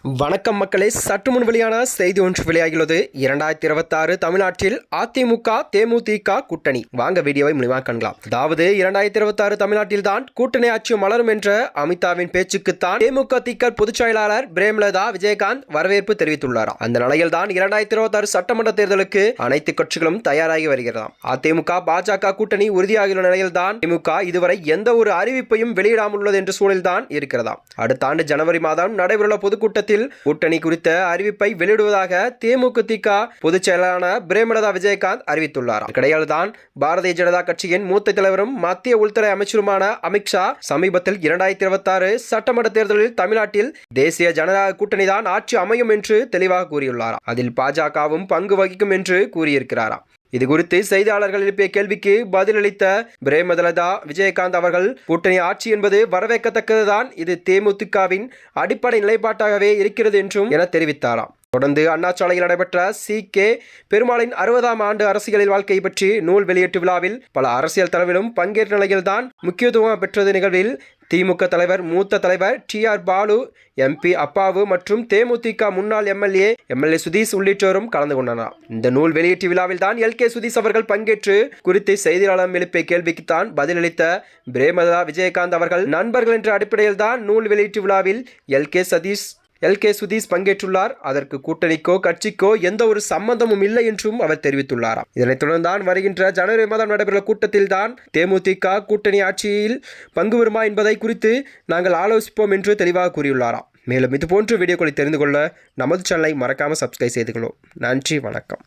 வணக்கம் மக்களே, சற்று முன் வெளியான செய்தி ஒன்று வெளியாகியுள்ளது. 2026 தமிழ்நாட்டில் அதிமுக தேமுதிக கூட்டணி. வாங்க வீடியோவை முழுமையாக காணலாம். அதாவது 2026 தமிழ்நாட்டில் தான் கூட்டணி ஆட்சி மலரும் என்ற அமிதாவின் பேச்சுக்குத்தான் தேமுதிக பொதுச் செயலாளர் பிரேமலதா விஜயகாந்த் வரவேற்பு தெரிவித்துள்ளார். அந்த நிலையில் தான் 2026 சட்டமன்ற தேர்தலுக்கு அனைத்து கட்சிகளும் தயாராகி வருகிறதாம். அதிமுக பாஜக கூட்டணி உறுதியாகியுள்ள நிலையில் தான் திமுக இதுவரை எந்த ஒரு அறிவிப்பையும் வெளியிடாமல் உள்ளது என்ற சூழலில் தான் இருக்கிறதாம். அடுத்த ஆண்டு ஜனவரி மாதம் நடைபெறவுள்ள பொதுக்கூட்டத்தில் கூட்டணி குறித்த அறிவிப்பை வெளியிடுவதாக தேமுதிக பொதுச் செயலாளரான பிரேமலதா விஜயகாந்த் அறிவித்துள்ளார். இடையில் தான் பாரதிய ஜனதா கட்சியின் மூத்த தலைவரும் மத்திய உள்துறை அமைச்சருமான அமித்ஷா சமீபத்தில் 2026 சட்டமன்ற தேர்தலில் தமிழ்நாட்டில் தேசிய ஜனநாயக கூட்டணி தான் ஆட்சி அமையும் என்று தெளிவாக கூறியுள்ளார். அதில் பாஜகவும் பங்கு வகிக்கும் என்று கூறியிருக்கிறாராம். இது குறித்து செய்தியாளர்கள் எழுப்பிய கேள்விக்கு பதிலளித்த பிரேமலதா விஜயகாந்த் அவர்கள், கூட்டணி ஆட்சி என்பது வரவேற்கத்தக்கதுதான், இது தேமுதிகவின் அடிப்படை நிலைப்பாட்டாகவே இருக்கிறது என்றும் என தெரிவித்தாராம். தொடர்ந்து அண்ணாசாலையில் நடைபெற்ற சி.கே. பெருமாளின் 60ஆம் ஆண்டு அரசியல் வாழ்க்கை பற்றி நூல் வெளியீட்டு விழாவில் பல அரசியல் தலைவர்களும் பங்கேற்ற நிலையில்தான் முக்கியத்துவம் பெற்றது. நிகழ்வில் திமுக தலைவர் மூத்த தலைவர் டி.ஆர். பாலு, எம்பி அப்பாவு மற்றும் தேமுதிக முன்னாள் எம்எல்ஏ சுதீஷ் உள்ளிட்டோரும் கலந்து கொண்டனர். இந்த நூல் வெளியீட்டு விழாவில் தான் எல்.கே. சுதீஷ் அவர்கள் பங்கேற்று குறித்து செய்தியாளர் எழுப்பிய கேள்விக்குத்தான் பதிலளித்த பிரேமலதா விஜயகாந்த் அவர்கள், நண்பர்கள் என்ற அடிப்படையில் தான் நூல் வெளியீட்டு விழாவில் எல்.கே. சுதீஷ் பங்கேற்றுள்ளார். அதற்கு கூட்டணிக்கோ கட்சிக்கோ எந்த ஒரு சம்பந்தமும் இல்லை என்றும் அவர் தெரிவித்துள்ளார். இதனைத் தொடர்ந்தான் வருகின்ற ஜனவரி மாதம் நடைபெறும் கூட்டத்தில் தான் தேமுதிக கூட்டணி ஆட்சியில் பங்கு பெறுமா என்பதை குறித்து நாங்கள் ஆலோசிப்போம் என்று தெளிவாக கூறியுள்ளாராம். மேலும் இதுபோன்ற வீடியோக்களை தெரிந்து கொள்ள நமது சேனலை மறக்காமல் சப்ஸ்கிரைப் செய்து கொள்ளும். நன்றி, வணக்கம்.